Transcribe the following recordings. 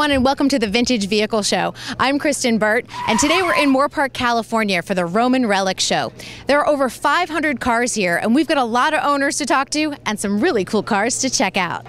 everyone, and welcome to the Vintage Vehicle Show. I'm Kristyn Burtt, and today we're in Moorpark, California for the Roam'n Relics Show. There are over 500 cars here, and we've got a lot of owners to talk to and some really cool cars to check out.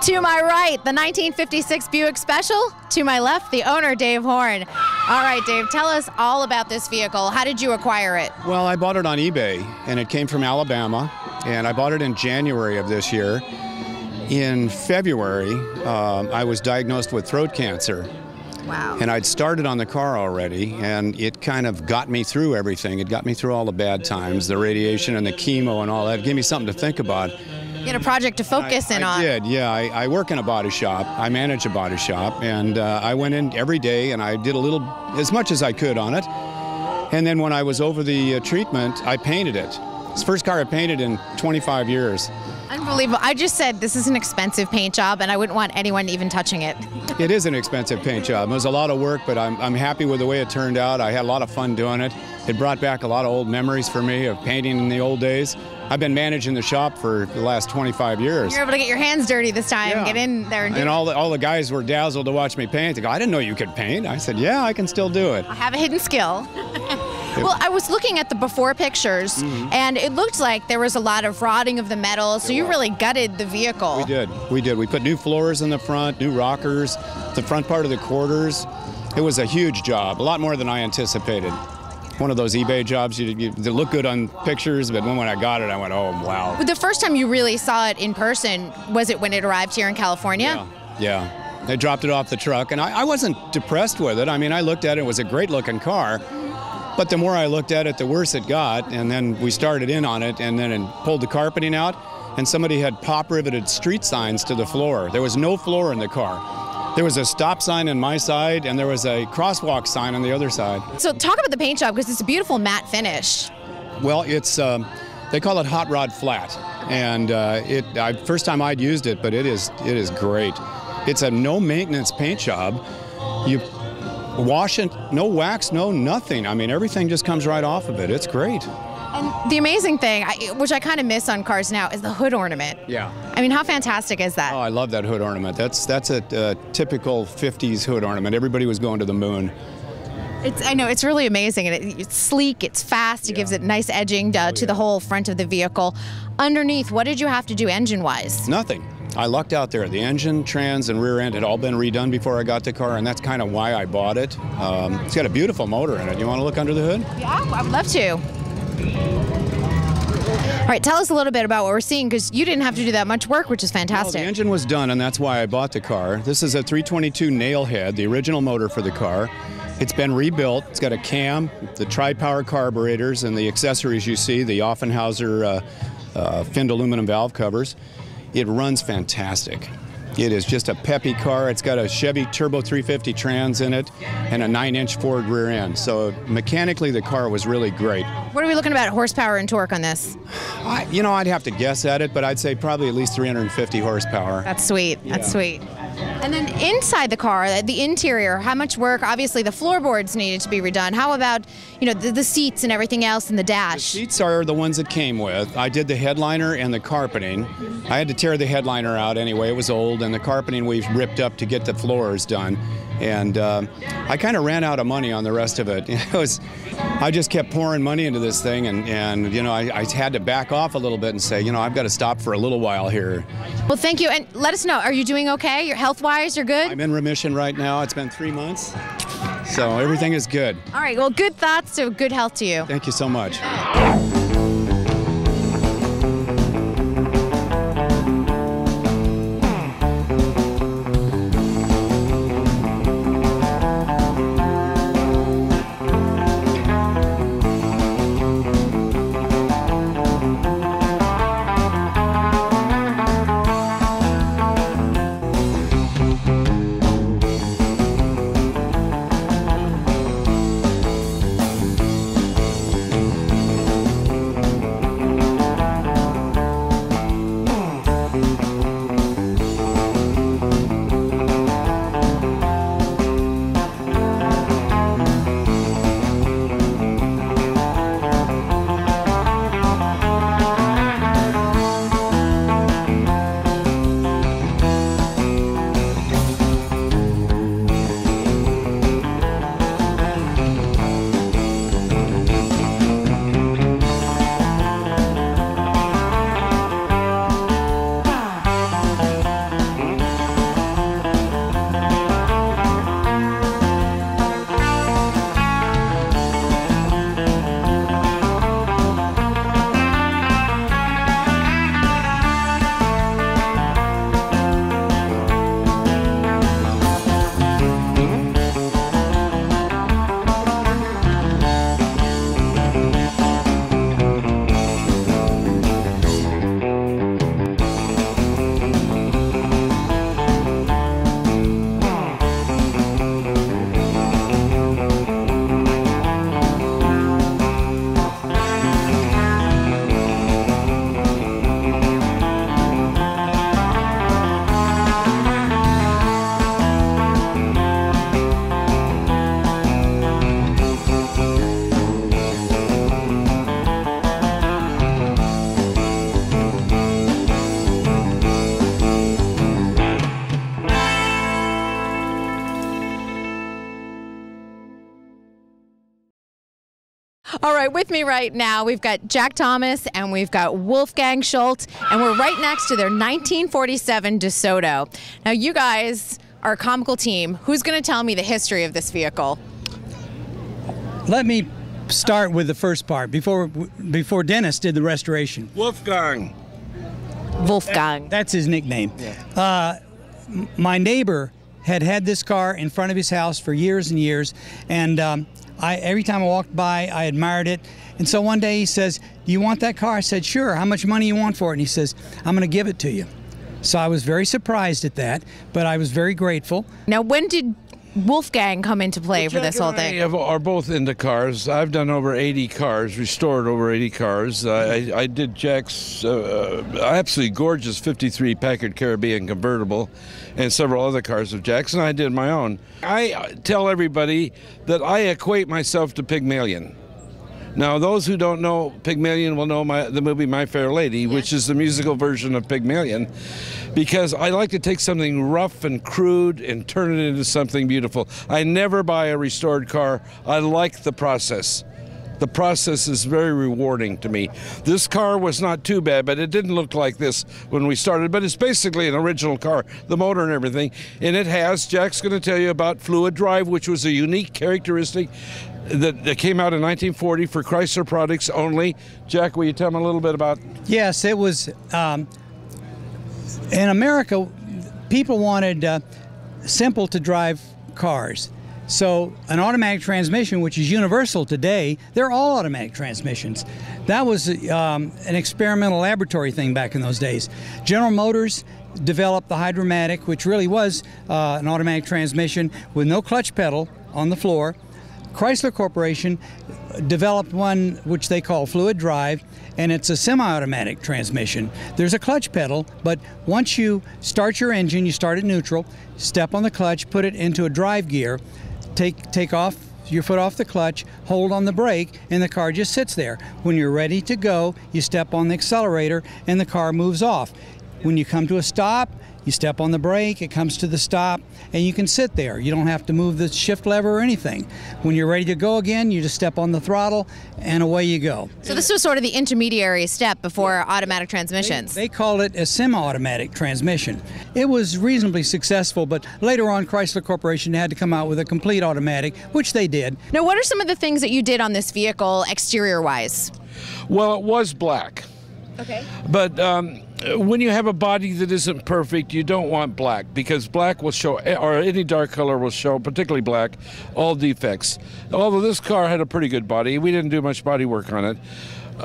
To my right, the 1956 Buick Special. To my left, the owner, Dave Horn. All right, Dave, tell us all about this vehicle. How did you acquire it? Well, I bought it on eBay, and it came from Alabama, and I bought it in January of this year. In February, I was diagnosed with throat cancer. Wow. And I'd started on the car already, and it kind of got me through everything. It got me through all the bad times, the radiation and the chemo and all that. It gave me something to think about. You had a project to focus in on. I did, yeah. I work in a body shop. I manage a body shop, and I went in every day, and I did as much as I could on it. And then when I was over the treatment, I painted it. It's the first car I painted in 25 years. Unbelievable. I just said this is an expensive paint job, and I wouldn't want anyone even touching it. It is an expensive paint job. It was a lot of work, but I'm happy with the way it turned out. I had a lot of fun doing it. It brought back a lot of old memories for me of painting in the old days. I've been managing the shop for the last 25 years. You're able to get your hands dirty this time, yeah. Get in there and do and it. all the guys were dazzled to watch me paint. They go, I didn't know you could paint. I said, yeah, I can still do it. I have a hidden skill. Well, I was looking at the before pictures, and it looked like there was a lot of rotting of the metal, so you really gutted the vehicle. We did. We put new floors in the front, new rockers, the front part of the quarters. It was a huge job, a lot more than I anticipated. one of those eBay jobs. They look good on pictures, but when I got it, I went, oh, wow. But the first time you really saw it in person, was it when it arrived here in California? Yeah. They dropped it off the truck, and I wasn't depressed with it. I mean, I looked at it. It was a great-looking car. But the more I looked at it, the worse it got, and then we started in on it, and then pulled the carpeting out, and somebody had pop-riveted street signs to the floor. There was no floor in the car. There was a stop sign on my side, and there was a crosswalk sign on the other side. So talk about the paint job, because it's a beautiful matte finish. Well, it's they call it hot rod flat, and first time I'd used it, but it is great. It's a no-maintenance paint job. You wash it, no wax, no nothing. I mean, everything just comes right off of it. It's great. And the amazing thing, which I kind of miss on cars now, is the hood ornament. Yeah. I mean, how fantastic is that? Oh, I love that hood ornament. That's a typical 50s hood ornament. Everybody was going to the moon. I know, it's really amazing. And it's sleek, it's fast, it gives it nice edging to the whole front of the vehicle. Underneath, what did you have to do engine-wise? Nothing. I lucked out there. The engine, trans, and rear end had all been redone before I got the car, and that's kind of why I bought it. It's got a beautiful motor in it. You want to look under the hood? Yeah, I would love to. All right, tell us a little bit about what we're seeing, because you didn't have to do that much work, which is fantastic. Well, the engine was done, and that's why I bought the car. This is a 322 nail head, the original motor for the car. It's been rebuilt. It's got a cam, the tri-power carburetors, and the accessories you see, the Offenhauser finned aluminum valve covers. It runs fantastic. It is just a peppy car. It's got a Chevy Turbo 350 trans in it and a 9-inch Ford rear end. So mechanically, the car was really great. What are we looking at horsepower and torque on this? I'd have to guess at it, but I'd say probably at least 350 horsepower. That's sweet. That's sweet. And then inside the car, the interior, how much work? Obviously, the floorboards needed to be redone. How about, the seats and everything else in the dash? The seats are the ones it came with. I did the headliner and the carpeting. I had to tear the headliner out anyway. It was old, and the carpeting we ripped up to get the floors done. And I kind of ran out of money on the rest of it. I just kept pouring money into this thing, and I had to back off a little bit and say, I've got to stop for a little while here. Well, thank you, and let us know. Are you doing okay? Health-wise, you're good? I'm in remission right now. It's been 3 months, so everything is good. All right, well, good thoughts, so good health to you. Thank you so much. All right, with me right now, we've got Jack Thomas and we've got Wolfgang Schultz, and we're right next to their 1947 DeSoto. Now, you guys are a comical team. Who's going to tell me the history of this vehicle? Let me start with the first part before Dennis did the restoration. Wolfgang. Wolfgang. That's his nickname. Yeah. My neighbor had this car in front of his house for years and years, and every time I walked by, I admired it. And so one day he says, "Do you want that car?" I said, "Sure. How much money you want for it?" And he says, "I'm going to give it to you." So I was very surprised at that, but I was very grateful. Now, when did Wolfgang come into play for this whole thing? Are both into cars. I've done over 80 cars, restored over 80 cars. I did Jack's absolutely gorgeous 53 Packard Caribbean convertible and several other cars of Jack's, and I did my own. I tell everybody that I equate myself to Pygmalion. Now, those who don't know Pygmalion will know the movie My Fair Lady, which is the musical version of Pygmalion, because I like to take something rough and crude and turn it into something beautiful. I never buy a restored car. I like the process. The process is very rewarding to me. This car was not too bad, but it didn't look like this when we started, but it's basically an original car, the motor and everything, and it has, Jack's going to tell you about fluid drive, which was a unique characteristic that came out in 1940 for Chrysler products only. Jack, will you tell me a little bit about? Yes, it was, in America, people wanted simple to drive cars. So an automatic transmission, which is universal today, they're all automatic transmissions. That was an experimental laboratory thing back in those days. General Motors developed the Hydromatic, which really was an automatic transmission with no clutch pedal on the floor. Chrysler Corporation developed one which they call fluid drive, and it's a semi-automatic transmission. There's a clutch pedal, but once you start your engine, you start at neutral, step on the clutch, put it into a drive gear, take off your foot off the clutch, hold on the brake, and the car just sits there. When you're ready to go, you step on the accelerator, and the car moves off. When you come to a stop, you step on the brake, it comes to the stop, and you can sit there. You don't have to move the shift lever or anything. When you're ready to go again, you just step on the throttle, and away you go. So this was sort of the intermediary step before automatic transmissions. They called it a semi-automatic transmission. It was reasonably successful, but later on, Chrysler Corporation had to come out with a complete automatic, which they did. Now, what are some of the things that you did on this vehicle exterior-wise? Well, it was black. Okay. But when you have a body that isn't perfect, you don't want black, because black will show, or any dark color will show, particularly black, all defects. Although this car had a pretty good body, we didn't do much body work on it.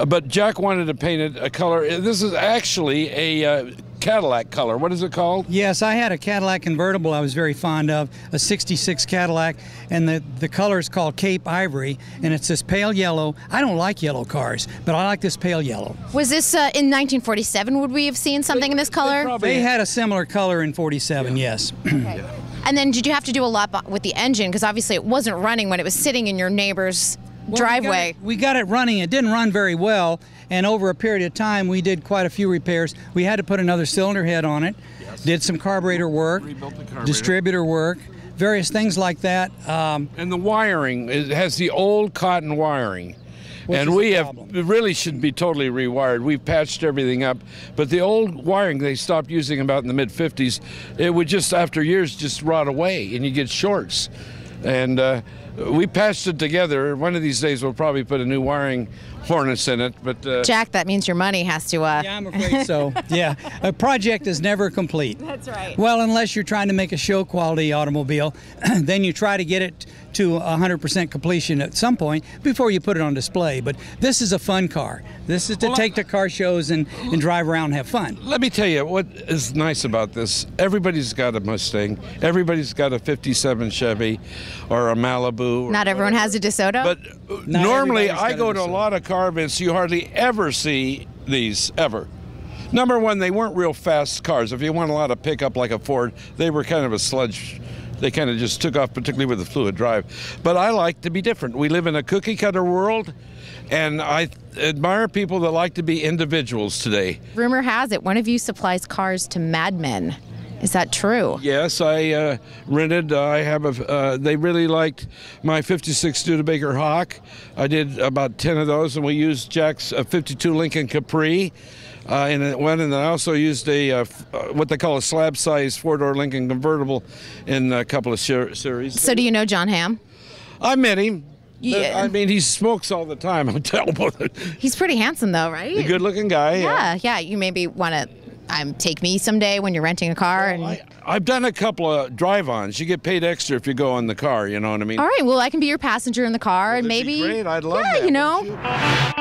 But Jack wanted to paint it a color. This is actually a Cadillac color. What is it called? Yes, I had a Cadillac convertible I was very fond of, a 66 Cadillac, and the color is called Cape Ivory, and it's this pale yellow. I don't like yellow cars, but I like this pale yellow. Was this in 1947? Would we have seen something in this color? They had a similar color in 47, yes. Okay. And then did you have to do a lot with the engine? Because obviously it wasn't running when it was sitting in your neighbor's driveway. We got it running. It didn't run very well, and over a period of time we did quite a few repairs. We had to put another cylinder head on it, did some carburetor work, distributor work, various things like that. And the wiring, it has the old cotton wiring. And it really should be totally rewired. We've patched everything up, but the old wiring they stopped using about in the mid-50s, it would just, after years, just rot away, and you get shorts. And we patched it together. One of these days we'll probably put a new wiring harness in it. But Jack, that means your money has to... Yeah, I'm afraid so. Yeah, a project is never complete. That's right. Well, unless you're trying to make a show quality automobile, then you try to get it to 100% completion at some point before you put it on display. But this is a fun car. This is to take to car shows and drive around and have fun. Let me tell you what is nice about this. Everybody's got a Mustang. Everybody's got a 57 Chevy or a Malibu. Not everyone has a DeSoto? But normally I go to a lot of car events. You hardly ever see these, ever. Number one, they weren't real fast cars. If you want a lot of pickup like a Ford, they were kind of a sludge. They kind of just took off, particularly with the fluid drive. But I like to be different. We live in a cookie cutter world, and I admire people that like to be individuals today. Rumor has it one of you supplies cars to madmen. Is that true? Yes, I rented. I have a. They really liked my '56 Studebaker Hawk. I did about 10 of those, and we used Jack's 52 Lincoln Capri. And then I also used a what they call a slab-size four-door Lincoln convertible in a couple of series. So do you know John Hamm? I met him. I mean, he smokes all the time. I'm terrible. He's pretty handsome, though, right? A good-looking guy. Yeah. You maybe want to take me someday when you're renting a car. Well, I've done a couple of drive-ons. You get paid extra if you go in the car. You know what I mean? All right. Well, I can be your passenger in the car, and maybe. Be great. I'd love that. Yeah, you know.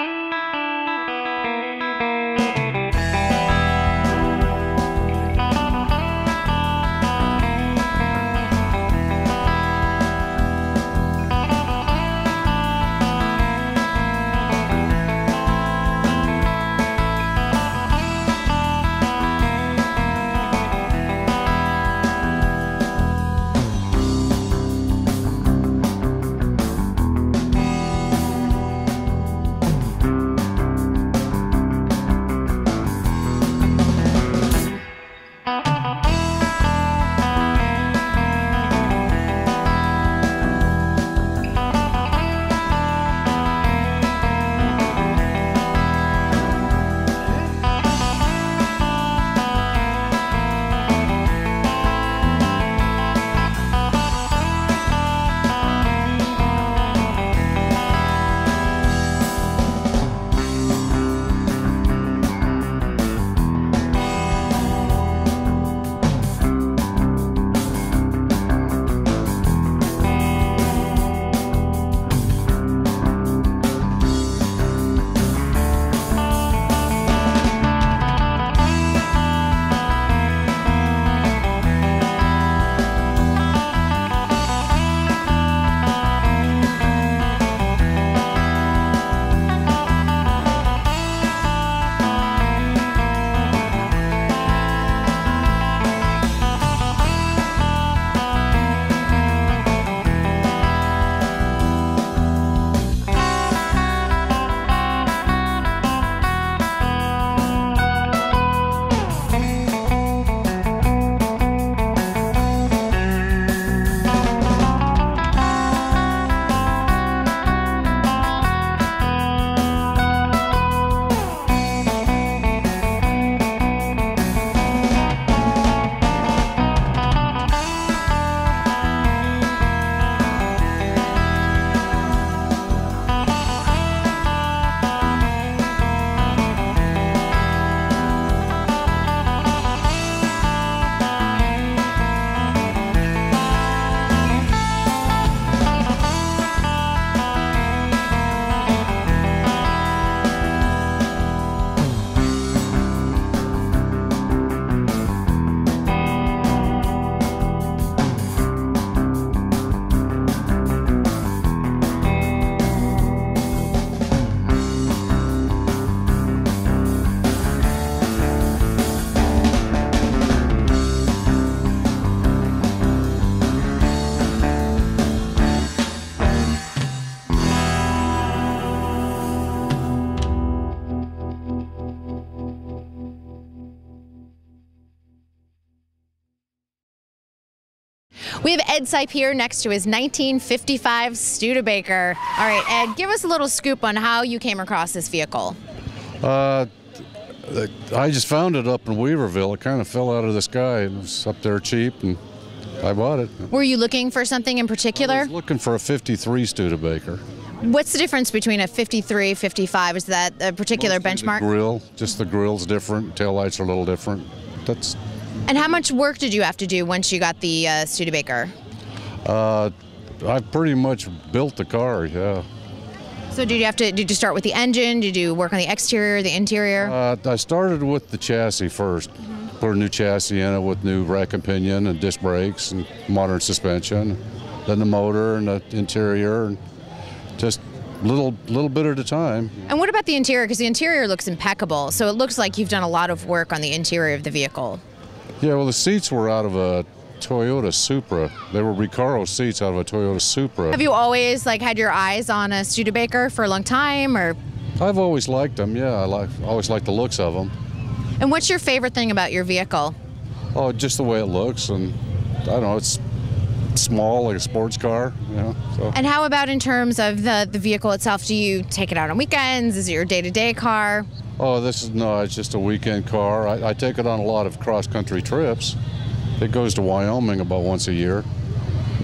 We have Ed Sipe here next to his 1955 Studebaker. All right, Ed, give us a little scoop on how you came across this vehicle. I just found it up in Weaverville. It kind of fell out of the sky. It was up there cheap, and I bought it. Were you looking for something in particular? I was looking for a 53 Studebaker. What's the difference between a 53, 55? Is that a particular benchmark? The grill, just the grill's different. Taillights are a little different. That's. And how much work did you have to do once you got the Studebaker? I pretty much built the car, yeah. So did you start with the engine? Did you work on the exterior, the interior? I started with the chassis first. Put a new chassis in it with new rack and pinion and disc brakes and modern suspension. Then the motor and the interior, and just little bit at a time. And what about the interior? Because the interior looks impeccable. So it looks like you've done a lot of work on the interior of the vehicle. Yeah, well, the seats were out of a Toyota Supra. They were Recaro seats out of a Toyota Supra. Have you always had your eyes on a Studebaker for a long time, or? I've always liked them. Yeah, always liked the looks of them. And what's your favorite thing about your vehicle? Oh, just the way it looks, and I don't know, it's small, like a sports car, you know. So. And how about in terms of the vehicle itself? Do you take it out on weekends? Is it your day-to-day car? Oh, it's just a weekend car. I take it on a lot of cross-country trips. It goes to Wyoming about once a year.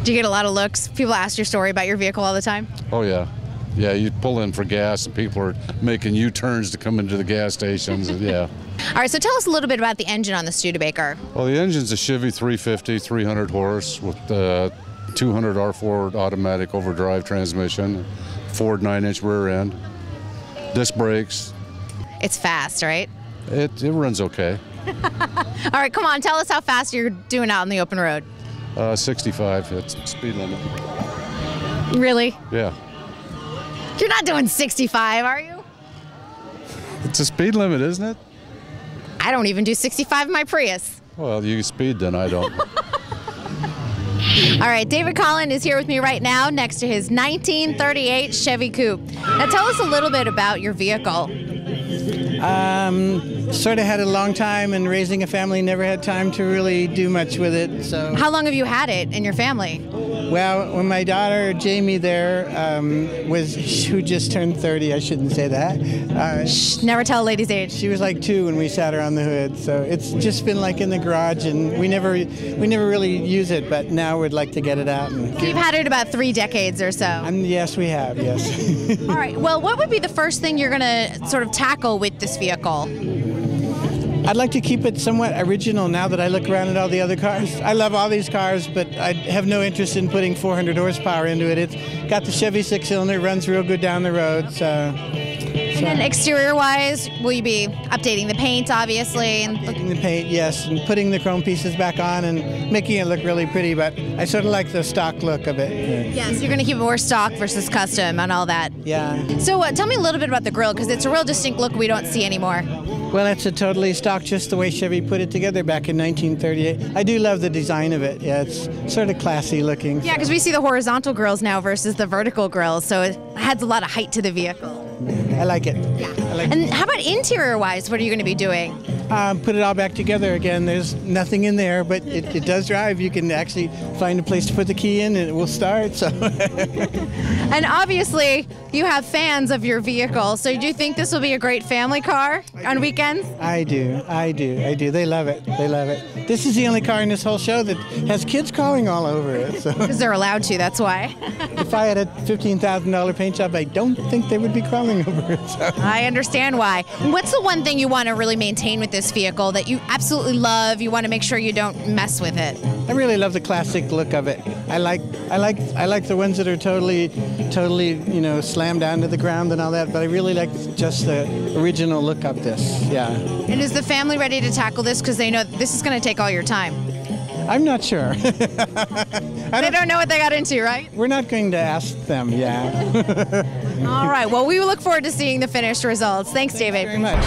Do you get a lot of looks? People ask your story about your vehicle all the time? Oh, yeah. Yeah, you pull in for gas and people are making U-turns to come into the gas stations. Yeah. All right, so tell us a little bit about the engine on the Studebaker. Well, the engine's a Chevy 350, 300 horse with 200 R4 automatic overdrive transmission, Ford 9-inch rear end, disc brakes. It's fast, right? It runs okay. All right, come on, tell us how fast you're doing out on the open road. 65, that's speed limit. Really? Yeah. You're not doing 65, are you? It's a speed limit, isn't it? I don't even do 65 in my Prius. Well, you speed then, I don't. All right, David Collin is here with me right now next to his 1938 Chevy Coupe. Now tell us a little bit about your vehicle. Sort of had a long time, and raising a family, never had time to really do much with it. So, How long have you had it in your family? well, when my daughter Jamie there who just turned 30, I shouldn't say that. Shh, never tell a lady's age. She was like 2 when we sat her on the hood. So it's just been like in the garage, and we never really use it. But now we'd like to get it out. And You've had it about 3 decades or so. yes, we have. Yes. All right, well, what would be the first thing you're going to sort of tackle with this vehicle? I'd like to keep it somewhat original now that I look around at all the other cars. I love all these cars, but I have no interest in putting 400 horsepower into it. It's got the Chevy 6-cylinder, runs real good down the road. And exterior-wise, will you be updating the paint, obviously? And Updating the paint, yes, and putting the chrome pieces back on and making it look really pretty, but I sort of like the stock look of it. yes, you're going to keep it more stock versus custom and all that. Yeah. So tell me a little bit about the grille, because it's a real distinct look we don't see anymore. Well, it's a totally stock, just the way Chevy put it together back in 1938. I do love the design of it. Yeah, it's sort of classy looking. Yeah, because we see the horizontal grills now versus the vertical grills, so it adds a lot of height to the vehicle. I like it. Yeah. I like And how about interior-wise? What are you going to be doing? Put it all back together again. There's nothing in there, but it does drive. You can actually find a place to put the key in and it will start. So. And obviously, you have fans of your vehicle, so do you think this will be a great family car on weekends? I do. They love it. This is the only car in this whole show that has kids crawling all over it. So. Because they're allowed to, that's why. If I had a $15,000 paint job, I don't think they would be crawling over it. So. I understand why. What's the one thing you want to really maintain with this vehicle that you absolutely love? You want to make sure you don't mess with it? I really love the classic look of it. I like the ones that are totally, slammed down to the ground and all that. But I really like just the original look of this. Yeah. And is the family ready to tackle this? Because they know this is going to take all your time. I'm not sure. They don't know what they got into, right? We're not going to ask them. Yeah. All right. Well, we look forward to seeing the finished results. Thanks, David. Very much.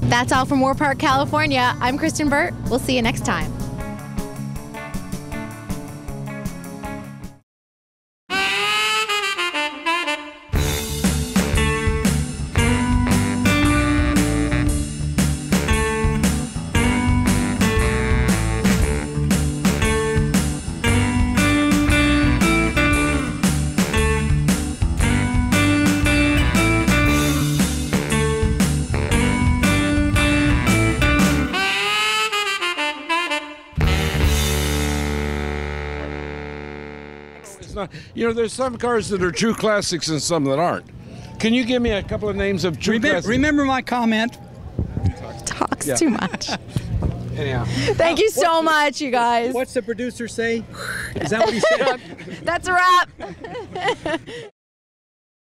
That's all from Moorpark, California. I'm Kristyn Burtt. We'll see you next time. You know, there's some cars that are true classics and some that aren't. Can you give me a couple of names of true classics? Remember my comment. Talks too much. Anyhow. Thank you so much, you guys. What's the producer say? Is that what he said? That's a wrap.